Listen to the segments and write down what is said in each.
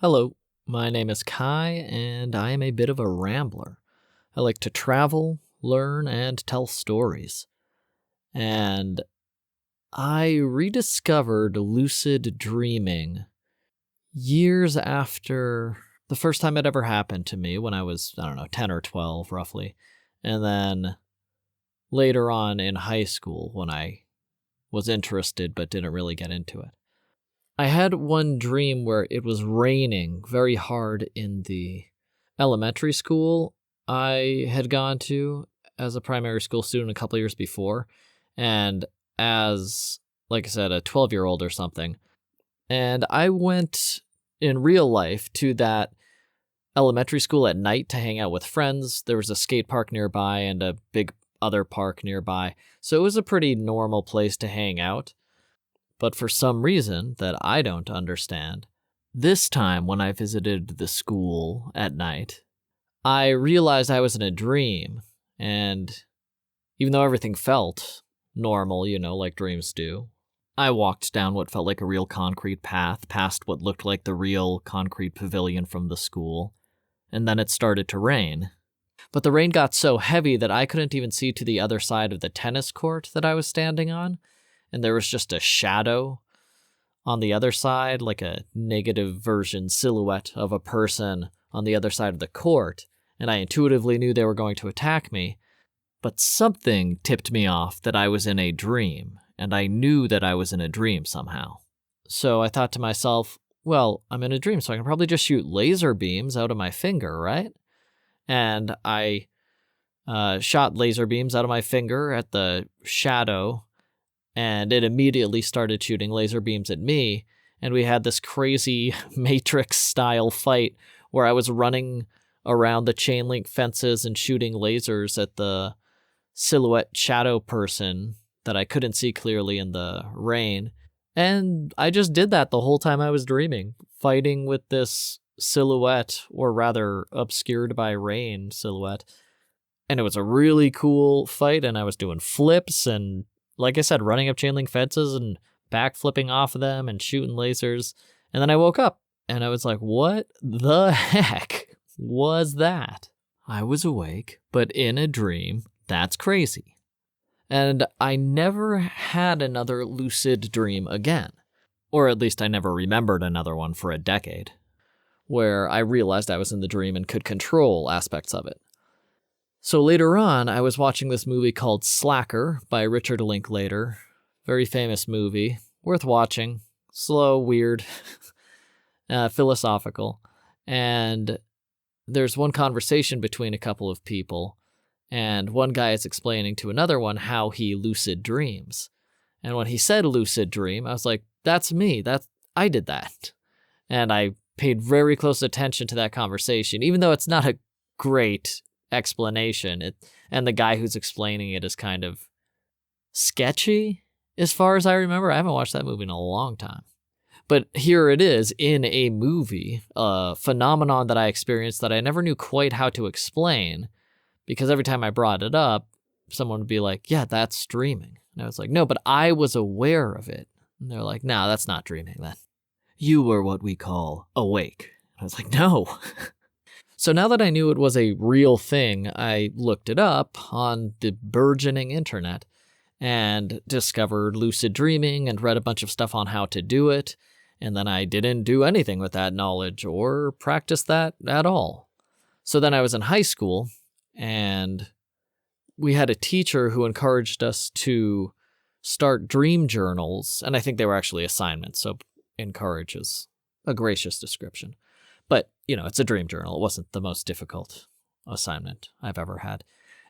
Hello, my name is Kai, and I am a bit of a rambler. I like to travel, learn, and tell stories. And I rediscovered lucid dreaming years after the first time it ever happened to me when I was, 10 or 12 roughly. And then later on in high school when I was interested but didn't really get into it. I had one dream where it was raining very hard in the elementary school I had gone to as a primary school student a couple years before, and as, like I said, a 12-year-old or something. And I went in real life to that elementary school at night to hang out with friends. There was a skate park nearby and a big other park nearby, so it was a pretty normal place to hang out. But for some reason that I don't understand, this time when I visited the school at night, I realized I was in a dream, and even though everything felt normal, like dreams do, I walked down what felt like a real concrete path past what looked like the real concrete pavilion from the school, and then it started to rain. But the rain got so heavy that I couldn't even see to the other side of the tennis court that I was standing on. And there was just a shadow on the other side, like a negative version silhouette of a person on the other side of the court, and I intuitively knew they were going to attack me, but something tipped me off that I was in a dream, and I knew that I was in a dream somehow. So I thought to myself, well, I'm in a dream, so I can probably just shoot laser beams out of my finger, right? And I shot laser beams out of my finger at the shadow, and it immediately started shooting laser beams at me, and we had this crazy Matrix-style fight where I was running around the chain link fences and shooting lasers at the silhouette shadow person that I couldn't see clearly in the rain. And I just did that the whole time I was dreaming, fighting with this silhouette, or rather obscured by rain silhouette. And it was a really cool fight, and I was doing flips and, like I said, running up chain link fences and backflipping off of them and shooting lasers. And then I woke up and I was like, what the heck was that? I was awake, but in a dream. That's crazy. And I never had another lucid dream again. Or at least I never remembered another one for a decade, where I realized I was in the dream and could control aspects of it. So later on, I was watching this movie called Slacker by Richard Linklater. Very famous movie, worth watching. Slow, weird, philosophical. And there's one conversation between a couple of people, and one guy is explaining to another one how he lucid dreams. And when he said lucid dream, I was like, that's me. I did that. And I paid very close attention to that conversation, even though it's not a great explanation. And the guy who's explaining it is kind of sketchy, as far as I remember. I haven't watched that movie in a long time. But here it is in a movie, a phenomenon that I experienced that I never knew quite how to explain, because every time I brought it up, someone would be like, yeah, that's dreaming. And I was like, no, but I was aware of it. And they're like, no, that's not dreaming then. You were what we call awake. I was like, no. So now that I knew it was a real thing, I looked it up on the burgeoning internet and discovered lucid dreaming and read a bunch of stuff on how to do it. And then I didn't do anything with that knowledge or practice that at all. So then I was in high school, and we had a teacher who encouraged us to start dream journals. And I think they were actually assignments, so encourage is a gracious description. But, it's a dream journal. It wasn't the most difficult assignment I've ever had.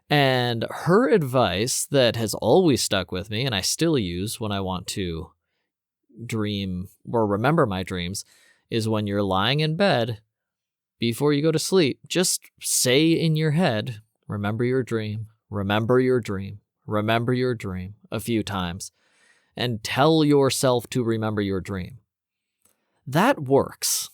And her advice that has always stuck with me, and I still use when I want to dream or remember my dreams, is when you're lying in bed, before you go to sleep, just say in your head, remember your dream, remember your dream, remember your dream a few times, and tell yourself to remember your dream. That works.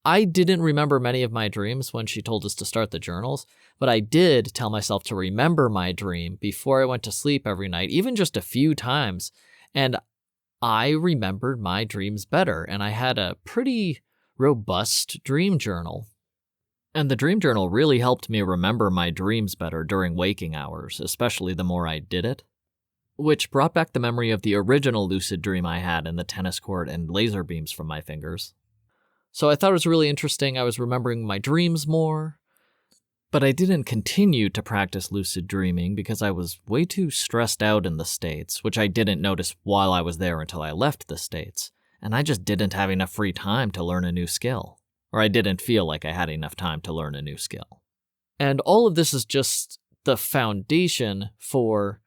I didn't remember many of my dreams when she told us to start the journals, but I did tell myself to remember my dream before I went to sleep every night, even just a few times. And I remembered my dreams better, and I had a pretty robust dream journal. And the dream journal really helped me remember my dreams better during waking hours, especially the more I did it. Which brought back the memory of the original lucid dream I had in the tennis court and laser beams from my fingers. So I thought it was really interesting. I was remembering my dreams more, but I didn't continue to practice lucid dreaming because I was way too stressed out in the States, which I didn't notice while I was there until I left the States, and I just didn't have enough free time to learn a new skill, or I didn't feel like I had enough time to learn a new skill. And all of this is just the foundation for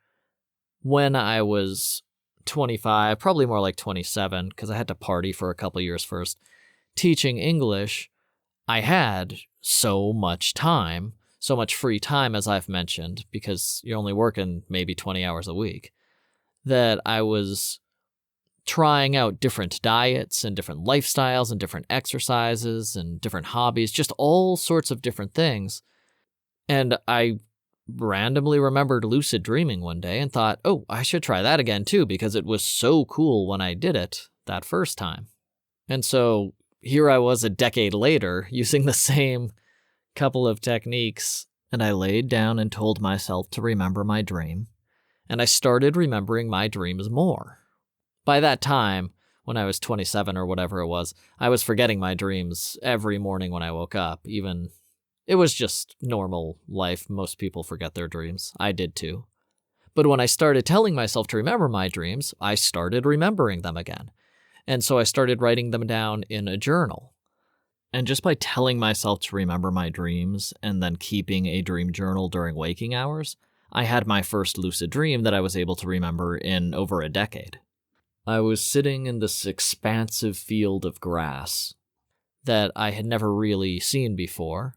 when I was 25, probably more like 27, because I had to party for a couple years first, teaching English. I had so much time, so much free time, as I've mentioned, because you're only working maybe 20 hours a week, that I was trying out different diets and different lifestyles and different exercises and different hobbies, just all sorts of different things. And I randomly remembered lucid dreaming one day and thought, oh, I should try that again too, because it was so cool when I did it that first time. And so here I was a decade later using the same couple of techniques, and I laid down and told myself to remember my dream, and I started remembering my dreams more. By that time, when I was 27 or whatever it was, I was forgetting my dreams every morning when I woke up. Even it was just normal life. Most people forget their dreams. I did too. But when I started telling myself to remember my dreams, I started remembering them again. And so I started writing them down in a journal. And just by telling myself to remember my dreams and then keeping a dream journal during waking hours, I had my first lucid dream that I was able to remember in over a decade. I was sitting in this expansive field of grass that I had never really seen before,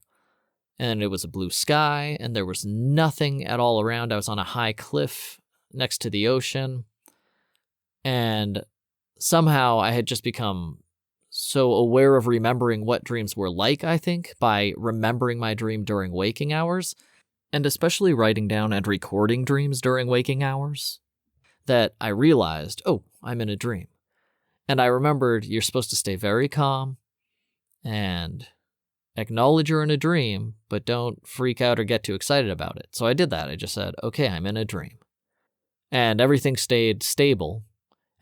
and it was a blue sky, and there was nothing at all around. I was on a high cliff next to the ocean, and somehow I had just become so aware of remembering what dreams were like, I think, by remembering my dream during waking hours, and especially writing down and recording dreams during waking hours, that I realized, oh, I'm in a dream. And I remembered you're supposed to stay very calm and acknowledge you're in a dream, but don't freak out or get too excited about it. So I did that. I just said, okay, I'm in a dream. And everything stayed stable,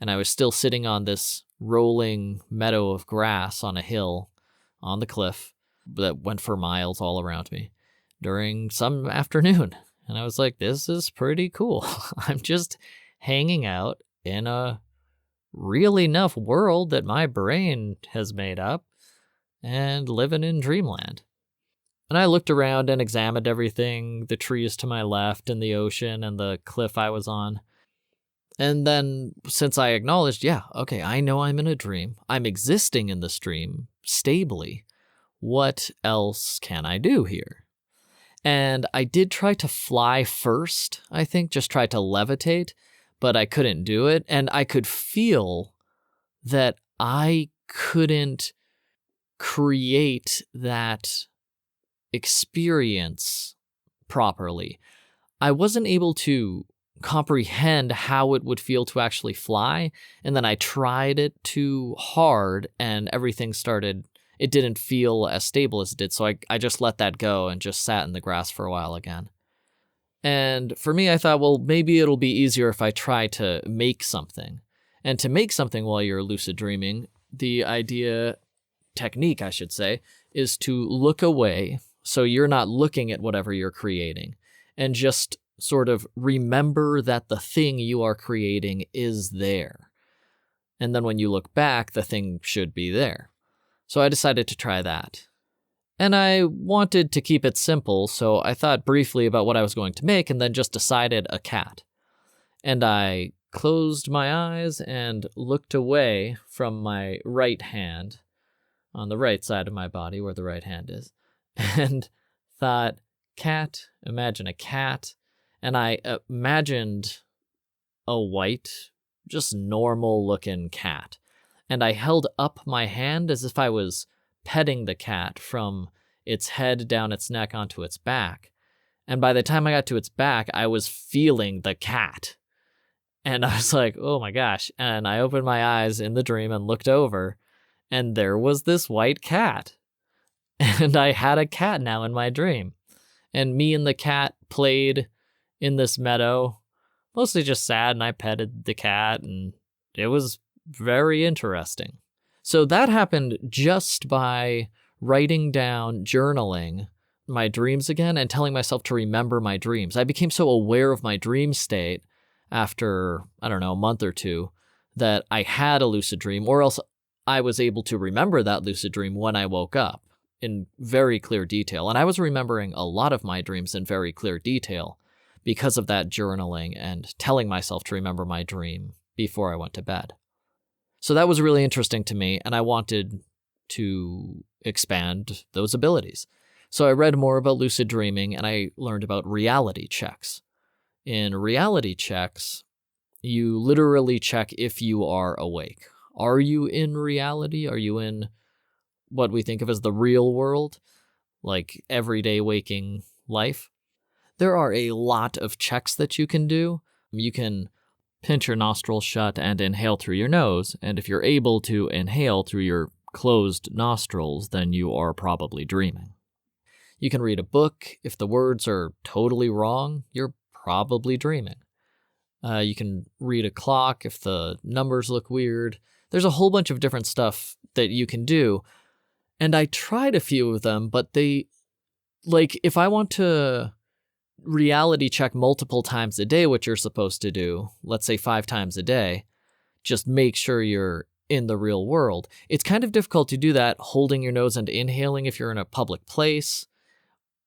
and I was still sitting on this rolling meadow of grass on a hill on the cliff that went for miles all around me during some afternoon. And I was like, this is pretty cool. I'm just hanging out in a real enough world that my brain has made up and living in dreamland. And I looked around and examined everything, the trees to my left and the ocean and the cliff I was on. And then since I acknowledged, yeah, okay, I know I'm in a dream. I'm existing in this dream stably. What else can I do here? And I did try to fly first, I think, just try to levitate, but I couldn't do it. And I could feel that I couldn't create that experience properly. I wasn't able to comprehend how it would feel to actually fly, and then I tried it too hard, and it didn't feel as stable as it did, so I just let that go and just sat in the grass for a while again. And for me, I thought, well, maybe it'll be easier if I try to make something. And to make something while you're lucid dreaming, the technique, I should say, is to look away so you're not looking at whatever you're creating, and just sort of remember that the thing you are creating is there. And then when you look back, the thing should be there. So I decided to try that. And I wanted to keep it simple, so I thought briefly about what I was going to make and then just decided a cat. And I closed my eyes and looked away from my right hand, on the right side of my body where the right hand is, and thought, cat, imagine a cat. And I imagined a white, just normal looking cat. And I held up my hand as if I was petting the cat from its head down its neck onto its back. And by the time I got to its back, I was feeling the cat. And I was like, oh my gosh. And I opened my eyes in the dream and looked over. and there was this white cat. And I had a cat now in my dream. And me and the cat played in this meadow, mostly just sat, and I petted the cat, and it was very interesting. So that happened just by writing down, journaling my dreams again, and telling myself to remember my dreams. I became so aware of my dream state after, I don't know, a month or two, that I had a lucid dream, or else I was able to remember that lucid dream when I woke up in very clear detail. And I was remembering a lot of my dreams in very clear detail because of that journaling and telling myself to remember my dream before I went to bed. So that was really interesting to me, and I wanted to expand those abilities. So I read more about lucid dreaming, and I learned about reality checks. In reality checks, you literally check if you are awake. Are you in reality? Are you in what we think of as the real world, like everyday waking life? There are a lot of checks that you can do. You can pinch your nostrils shut and inhale through your nose, and if you're able to inhale through your closed nostrils, then you are probably dreaming. You can read a book. If the words are totally wrong, you're probably dreaming. You can read a clock if the numbers look weird. There's a whole bunch of different stuff that you can do. And I tried a few of them, but if I want to reality check multiple times a day, what you're supposed to do, let's say 5 times a day, just make sure you're in the real world. It's kind of difficult to do that holding your nose and inhaling if you're in a public place.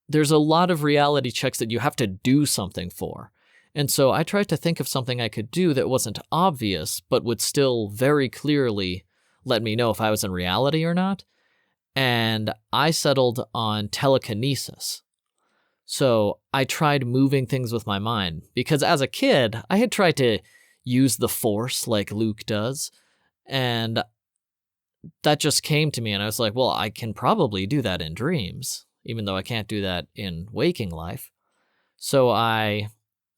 There's a lot of reality checks that you have to do something for. And so I tried to think of something I could do that wasn't obvious, but would still very clearly let me know if I was in reality or not. And I settled on telekinesis. So I tried moving things with my mind, because as a kid, I had tried to use the Force like Luke does, and that just came to me, and I was like, well, I can probably do that in dreams, even though I can't do that in waking life. So I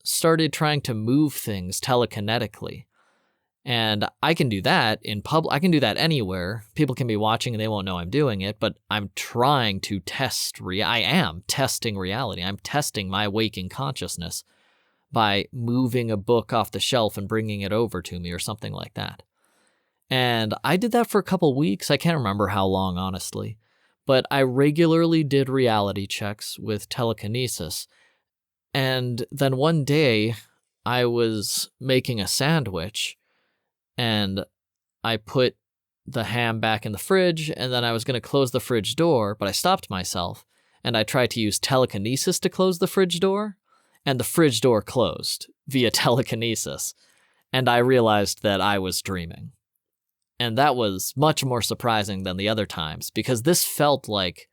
started trying to move things telekinetically. And I can do that in public. I can do that anywhere. People can be watching and they won't know I'm doing it, but I'm trying to test I am testing reality. I'm testing my waking consciousness by moving a book off the shelf and bringing it over to me or something like that. And I did that for a couple weeks. I can't remember how long, honestly, but I regularly did reality checks with telekinesis. And then one day I was making a sandwich, and I put the ham back in the fridge, and then I was going to close the fridge door, but I stopped myself, and I tried to use telekinesis to close the fridge door, and the fridge door closed via telekinesis, and I realized that I was dreaming. And that was much more surprising than the other times, because this felt like,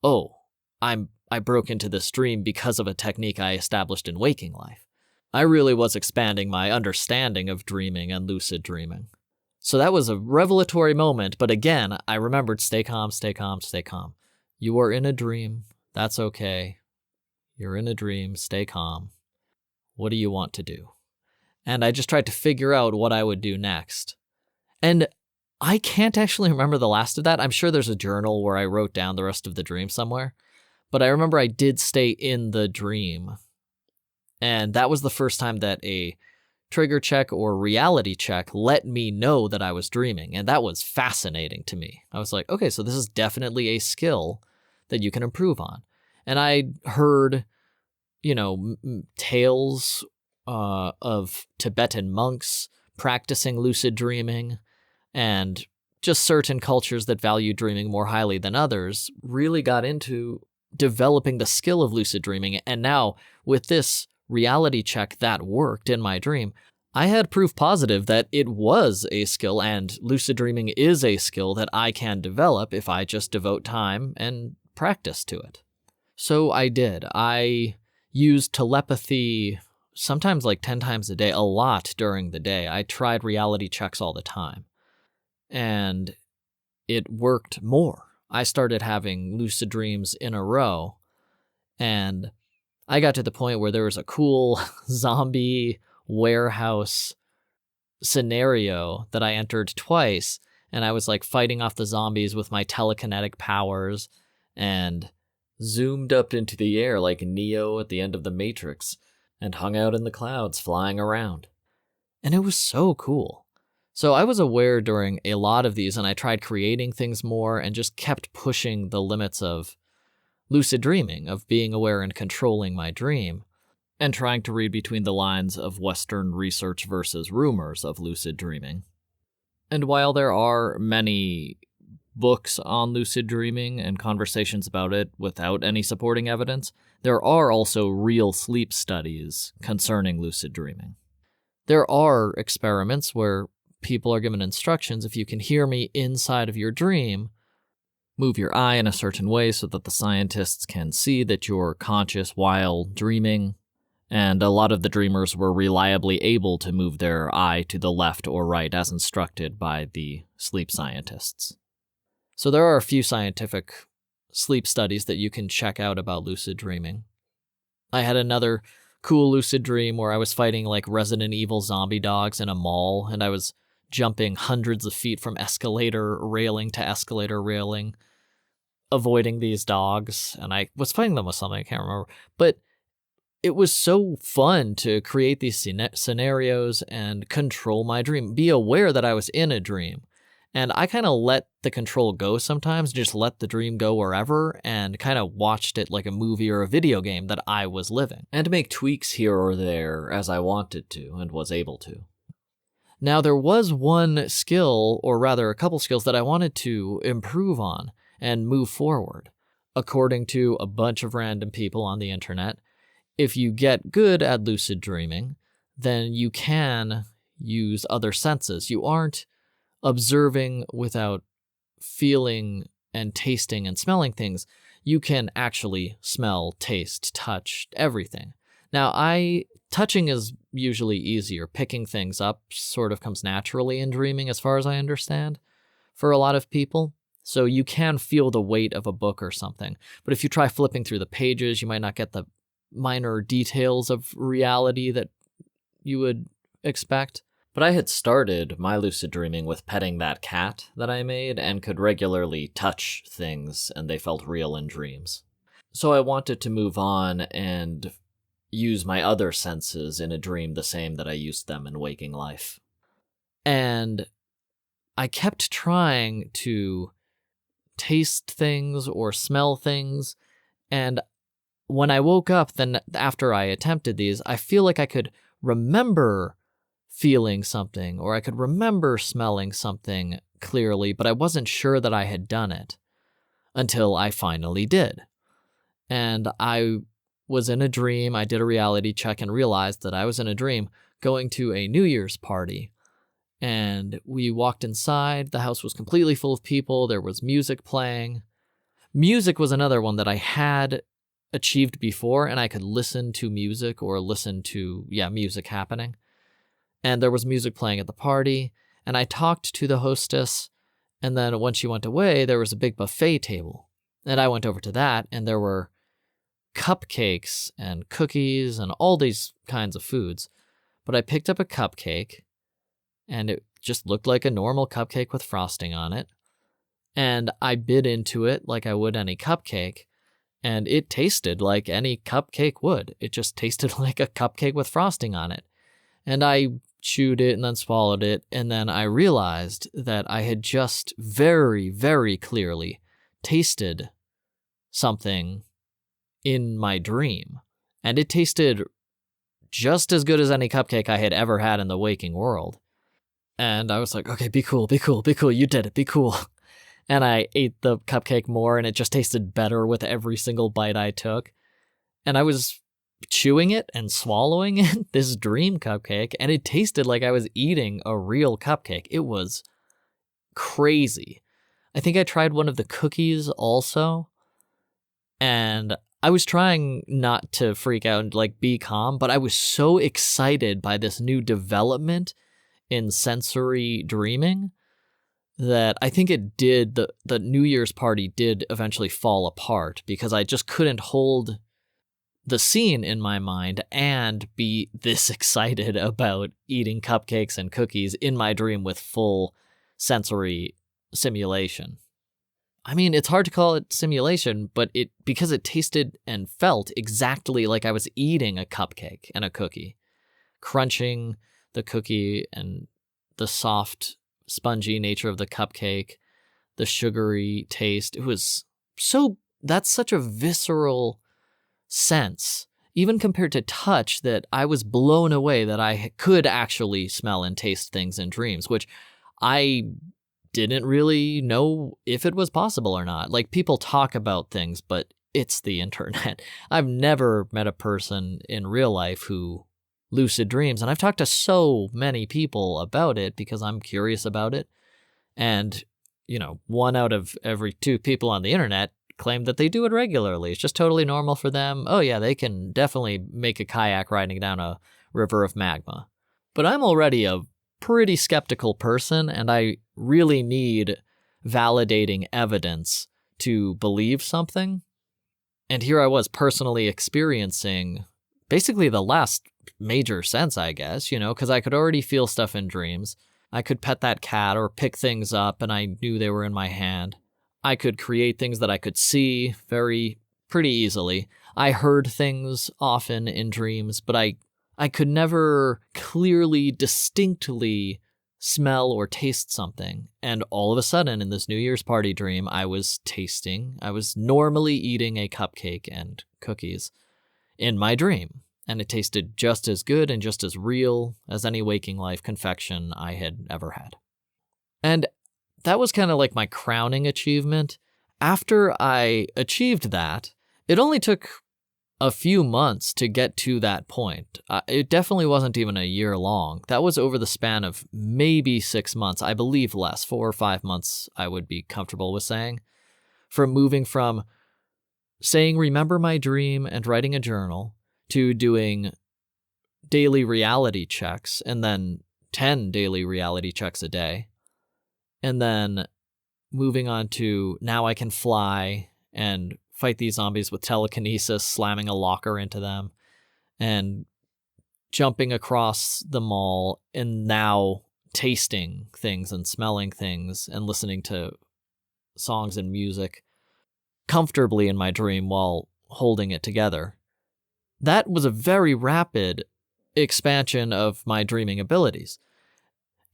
oh, I broke into this dream because of a technique I established in waking life. I really was expanding my understanding of dreaming and lucid dreaming. So that was a revelatory moment, but again, I remembered stay calm, stay calm, stay calm. You are in a dream. That's okay. You're in a dream. Stay calm. What do you want to do? And I just tried to figure out what I would do next. And I can't actually remember the last of that. I'm sure there's a journal where I wrote down the rest of the dream somewhere. But I remember I did stay in the dream. And that was the first time that a trigger check or reality check let me know that I was dreaming. And that was fascinating to me. I was like, okay, so this is definitely a skill that you can improve on. And I heard, tales of Tibetan monks practicing lucid dreaming, and just certain cultures that value dreaming more highly than others really got into developing the skill of lucid dreaming. And now with this reality check that worked in my dream, I had proof positive that it was a skill, and lucid dreaming is a skill that I can develop if I just devote time and practice to it. So I did. I used telepathy sometimes like 10 times a day, a lot during the day. I tried reality checks all the time, and it worked more. I started having lucid dreams in a row, and I got to the point where there was a cool zombie warehouse scenario that I entered twice, and I was like fighting off the zombies with my telekinetic powers and zoomed up into the air like Neo at the end of The Matrix and hung out in the clouds flying around. And it was so cool. So I was aware during a lot of these, and I tried creating things more and just kept pushing the limits of lucid dreaming, of being aware and controlling my dream, and trying to read between the lines of Western research versus rumors of lucid dreaming. And while there are many books on lucid dreaming and conversations about it without any supporting evidence, there are also real sleep studies concerning lucid dreaming. There are experiments where people are given instructions: if you can hear me inside of your dream, move your eye in a certain way so that the scientists can see that you're conscious while dreaming. And a lot of the dreamers were reliably able to move their eye to the left or right as instructed by the sleep scientists. So there are a few scientific sleep studies that you can check out about lucid dreaming. I had another cool lucid dream where I was fighting like Resident Evil zombie dogs in a mall, and I was jumping hundreds of feet from escalator railing to escalator railing, avoiding these dogs, and I was fighting them with something, I can't remember. But it was so fun to create these scenarios and control my dream, be aware that I was in a dream. And I kind of let the control go sometimes, just let the dream go wherever, and kind of watched it like a movie or a video game that I was living, and make tweaks here or there as I wanted to and was able to. Now, there was one skill, or rather a couple skills, that I wanted to improve on and move forward. According to a bunch of random people on the internet, if you get good at lucid dreaming, then you can use other senses. You aren't observing without feeling and tasting and smelling things. You can actually smell, taste, touch, everything. Now, touching is usually easier. Picking things up sort of comes naturally in dreaming, as far as I understand, for a lot of people. So you can feel the weight of a book or something. But if you try flipping through the pages, you might not get the minor details of reality that you would expect. But I had started my lucid dreaming with petting that cat that I made and could regularly touch things, and they felt real in dreams. So I wanted to move on and use my other senses in a dream the same that I used them in waking life. And I kept trying to taste things or smell things, and when I woke up, then after I attempted these, I feel like I could remember feeling something, or I could remember smelling something clearly, but I wasn't sure that I had done it until I finally did. And I was in a dream. I did a reality check and realized that I was in a dream going to a New Year's party. And we walked inside. The house was completely full of people. There was music playing. Music was another one that I had achieved before, and I could listen to music or listen to, music happening. And there was music playing at the party, and I talked to the hostess, and then when she went away, there was a big buffet table. And I went over to that, and there were cupcakes and cookies and all these kinds of foods. But I picked up a cupcake, and it just looked like a normal cupcake with frosting on it. And I bit into it like I would any cupcake, and it tasted like any cupcake would. It just tasted like a cupcake with frosting on it. And I chewed it and then swallowed it, and then I realized that I had just very, very clearly tasted something in my dream. And it tasted just as good as any cupcake I had ever had in the waking world. And I was like, okay, be cool, be cool, be cool. You did it, be cool. And I ate the cupcake more, and it just tasted better with every single bite I took. And I was chewing it and swallowing it, this dream cupcake, and it tasted like I was eating a real cupcake. It was crazy. I think I tried one of the cookies also, and I was trying not to freak out and like be calm, but I was so excited by this new development in sensory dreaming that I think it did, the New Year's party did eventually fall apart because I just couldn't hold the scene in my mind and be this excited about eating cupcakes and cookies in my dream with full sensory simulation. I mean, it's hard to call it simulation, but because it tasted and felt exactly like I was eating a cupcake and a cookie, crunching the cookie and the soft, spongy nature of the cupcake, the sugary taste. That's such a visceral sense, even compared to touch, that I was blown away that I could actually smell and taste things in dreams, which I didn't really know if it was possible or not. Like, people talk about things, but it's the internet. I've never met a person in real life who lucid dreams, and I've talked to so many people about it because I'm curious about it. And, 1 out of every 2 people on the internet claim that they do it regularly. It's just totally normal for them. Oh yeah, they can definitely make a kayak riding down a river of magma. But I'm already a pretty skeptical person, and I really need validating evidence to believe something. And here I was personally experiencing basically the last major sense, I guess, because I could already feel stuff in dreams. I could pet that cat or pick things up and I knew they were in my hand. I could create things that I could see pretty easily. I heard things often in dreams, but I could never clearly, distinctly smell or taste something. And all of a sudden, in this New Year's party dream, I was normally eating a cupcake and cookies in my dream. And it tasted just as good and just as real as any waking life confection I had ever had. And that was kind of like my crowning achievement. After I achieved that, it only took a few months to get to that point. It definitely wasn't even a year long. That was over the span of maybe 6 months, I believe less, 4 or 5 months I would be comfortable with saying. From moving from saying, remember my dream and writing a journal, to doing daily reality checks, and then 10 daily reality checks a day. And then moving on to now I can fly and fight these zombies with telekinesis, slamming a locker into them, and jumping across the mall, and now tasting things and smelling things and listening to songs and music comfortably in my dream while holding it together. That was a very rapid expansion of my dreaming abilities.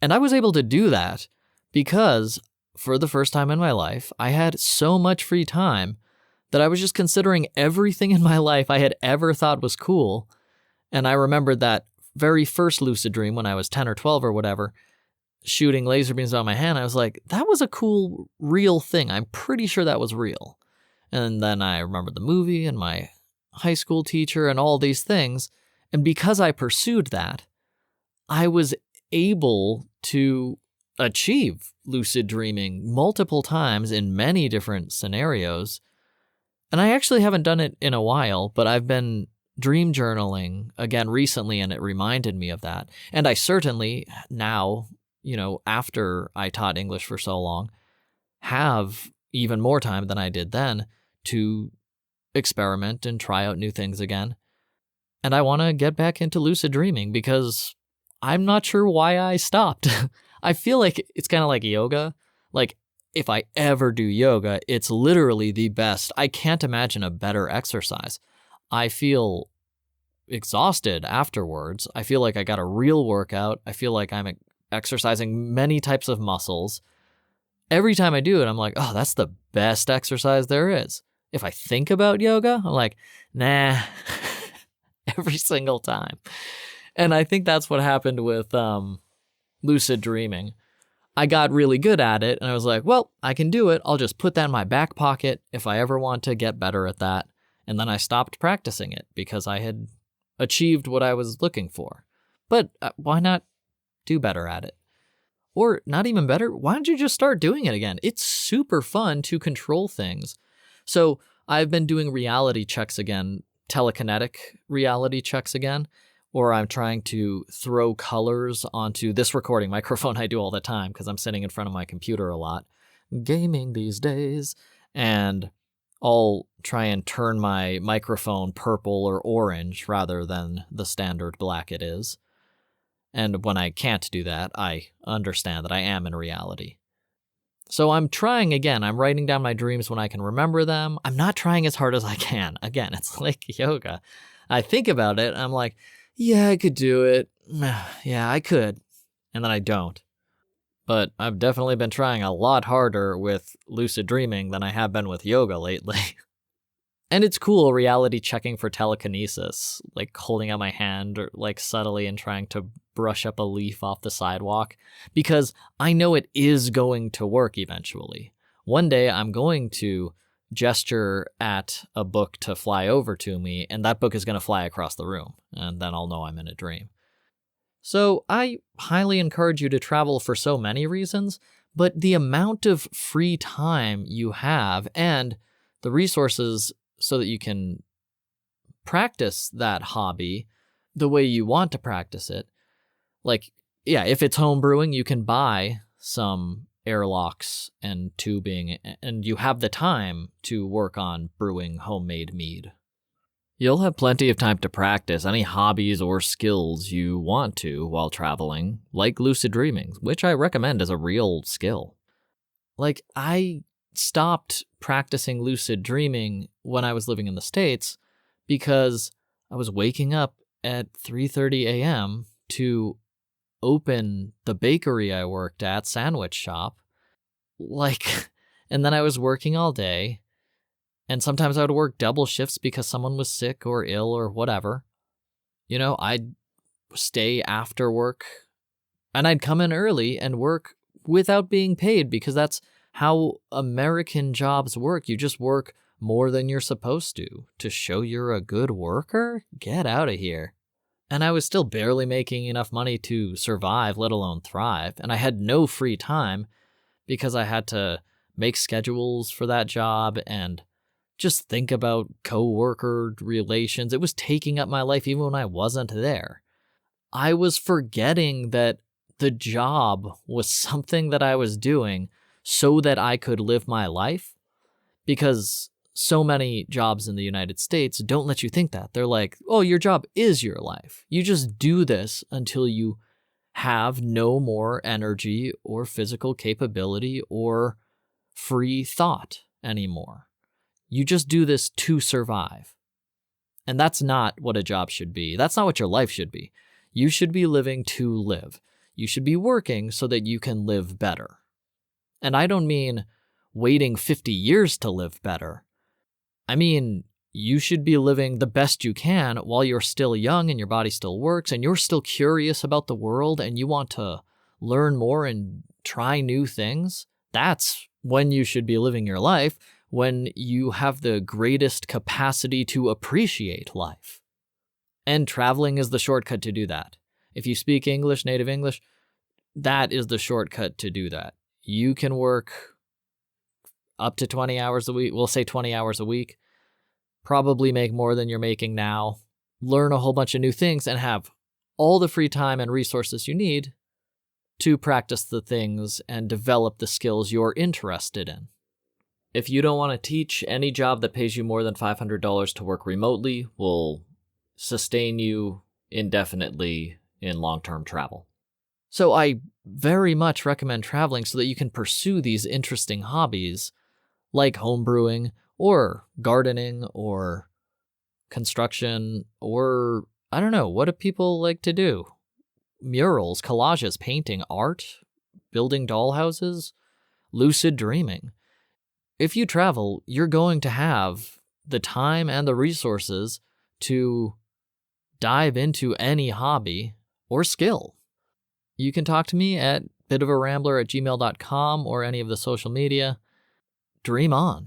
And I was able to do that because, for the first time in my life, I had so much free time that I was just considering everything in my life I had ever thought was cool. And I remembered that very first lucid dream when I was 10 or 12 or whatever, shooting laser beams out of my hand. I was like, that was a cool, real thing. I'm pretty sure that was real. And then I remembered the movie and my high school teacher and all these things. And because I pursued that, I was able to achieve lucid dreaming multiple times in many different scenarios. And I actually haven't done it in a while, but I've been dream journaling again recently, and it reminded me of that. And I certainly now, after I taught English for so long, have even more time than I did then to experiment and try out new things again. And I want to get back into lucid dreaming because I'm not sure why I stopped. I feel like it's kind of like yoga. Like, if I ever do yoga, it's literally the best. I can't imagine a better exercise. I feel exhausted afterwards. I feel like I got a real workout. I feel like I'm exercising many types of muscles. Every time I do it, I'm like, oh, that's the best exercise there is. If I think about yoga, I'm like, nah, every single time. And I think that's what happened with lucid dreaming. I got really good at it, and I was like, well, I can do it. I'll just put that in my back pocket if I ever want to get better at that. And then I stopped practicing it because I had achieved what I was looking for. But why not do better at it? Or not even better, why don't you just start doing it again? It's super fun to control things. So I've been doing reality checks again, telekinetic reality checks again, or I'm trying to throw colors onto this recording microphone I do all the time because I'm sitting in front of my computer a lot, gaming these days, and I'll try and turn my microphone purple or orange rather than the standard black it is. And when I can't do that, I understand that I am in reality. So I'm trying again. I'm writing down my dreams when I can remember them. I'm not trying as hard as I can. Again, it's like yoga. I think about it. I'm like, yeah, I could do it. Yeah, I could. And then I don't. But I've definitely been trying a lot harder with lucid dreaming than I have been with yoga lately. And it's cool reality checking for telekinesis, like holding out my hand or like subtly and trying to brush up a leaf off the sidewalk, because I know it is going to work eventually. One day I'm going to gesture at a book to fly over to me, and that book is going to fly across the room, and then I'll know I'm in a dream. So I highly encourage you to travel for so many reasons, but the amount of free time you have and the resources so that you can practice that hobby the way you want to practice it. Like, yeah, if it's home brewing, you can buy some airlocks and tubing, and you have the time to work on brewing homemade mead. You'll have plenty of time to practice any hobbies or skills you want to while traveling, like lucid dreaming, which I recommend as a real skill. Like, I stopped practicing lucid dreaming when I was living in the States because I was waking up at 3:30 a.m. to open the bakery I worked at, sandwich shop. And then I was working all day, and sometimes I would work double shifts because someone was sick or ill or whatever. I'd stay after work, and I'd come in early and work without being paid because that's how American jobs work. You just work more than you're supposed to show you're a good worker? Get out of here. And I was still barely making enough money to survive, let alone thrive. And I had no free time because I had to make schedules for that job and just think about coworker relations. It was taking up my life even when I wasn't there. I was forgetting that the job was something that I was doing so that I could live my life, because so many jobs in the United States don't let you think that. They're like, oh, your job is your life. You just do this until you have no more energy or physical capability or free thought anymore. You just do this to survive. And that's not what a job should be. That's not what your life should be. You should be living to live. You should be working so that you can live better. And I don't mean waiting 50 years to live better. I mean, you should be living the best you can while you're still young and your body still works and you're still curious about the world and you want to learn more and try new things. That's when you should be living your life, when you have the greatest capacity to appreciate life. And traveling is the shortcut to do that. If you speak English, native English, that is the shortcut to do that. You can work up to 20 hours a week. We'll say 20 hours a week. Probably make more than you're making now. Learn a whole bunch of new things and have all the free time and resources you need to practice the things and develop the skills you're interested in. If you don't want to teach, any job that pays you more than $500 to work remotely will sustain you indefinitely in long-term travel. So I very much recommend traveling so that you can pursue these interesting hobbies like homebrewing or gardening or construction or, I don't know, what do people like to do? Murals, collages, painting, art, building dollhouses, lucid dreaming. If you travel, you're going to have the time and the resources to dive into any hobby or skill. You can talk to me at bitofarambler@gmail.com or any of the social media. Dream on.